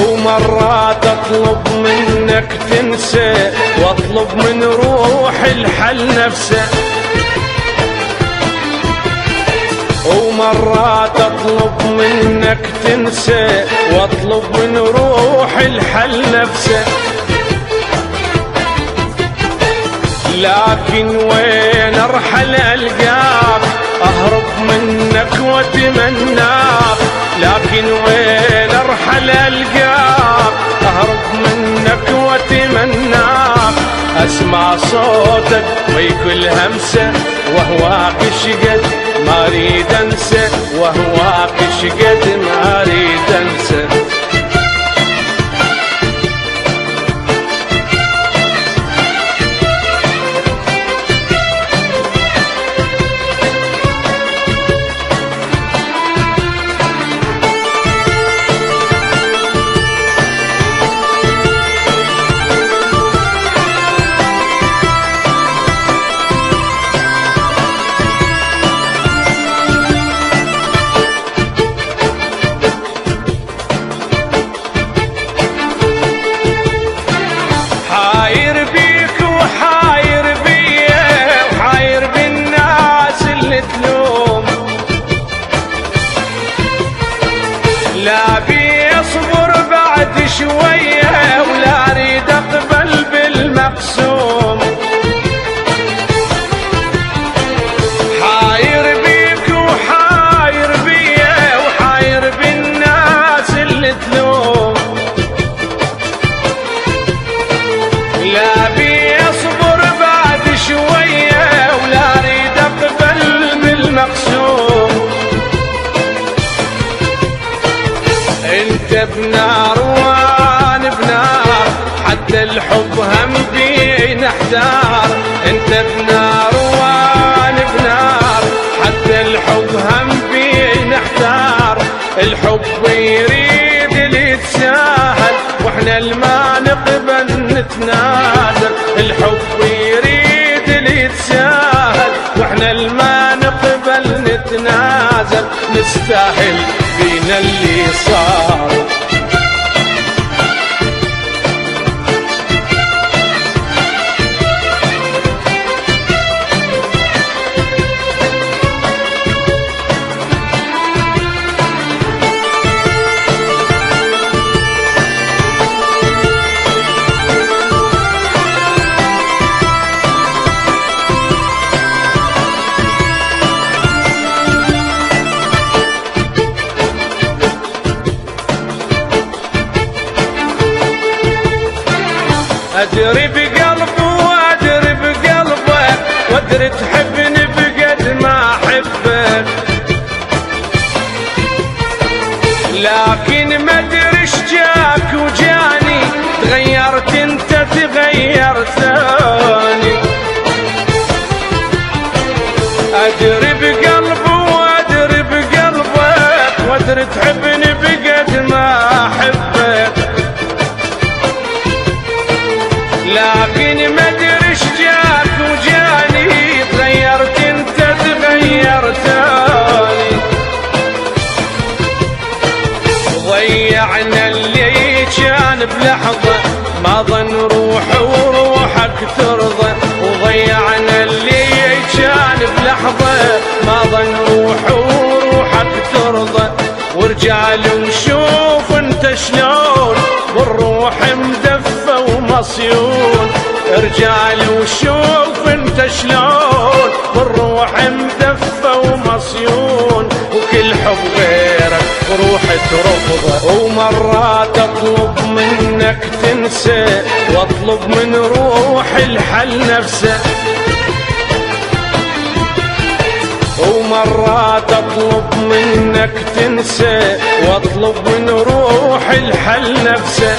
ومرات اطلب منك تنسى واطلب من روح الحل نفسه، ومرات اطلب منك تنسى واطلب من روح الحل نفسه. لكن وين ارحل القاك اهرب منك واتمناك، لكن وين ارحل القاك اهرب منك واتمناك. اسمع صوتك ويكل همسه وهواك شقد ما اريد انسى، وهواك شقد ما اريد انسى. حاير بيك وحاير بيا وحاير بالناس اللي تلوم، لا بي اصبر بعد شوية ولا اريد اقبل بالمقسوم. حاير بيك وحاير بيا وحاير بالناس اللي تلوم، لا بي اصبر بعد شوية ولا اريد اقبل بالمقسوم. انت بنار وانا بنار حتى الحب هم بينا احتار، انت بنار وانا بنار حتى الحب هم بينا احتار. الحب يريد اللي يتساهل واحنا الما نقبل نتنازل، الحب يريد اللي يتساهل واحنا الما نقبل نتنازل. نستاهل فينا اللي صار. أدري بقلبي وأدري بقلبك وأدري تحبني بقد ما أحبك، لكن ما أدري إيش جاك وجاني تغيرت أنت تغيرت ثاني. أدري بقلبي وأدري بقلبك وأدري تحبني بقد ما أحبك، لكن ما ادري ايش جاك وجاني تغيرت انت تغيرت ثاني. ضيعنا اللي كان بلحظة ما ظن روحي وروحك ترضى، وضيعنا اللي كان بلحظة ما ظن روحي وروحك ترضى. ورجع وشوف انت شلون بالروح مدفى ومصيون، ارجع لي وشوف انت شلون بالروح مدفى ومصيون. وكل حب غيرك روحي ترفضه، ومرات اطلب منك تنسى واطلب من روح الحل نفسه، ومرات اطلب منك تنسى واطلب من روح الحل نفسه.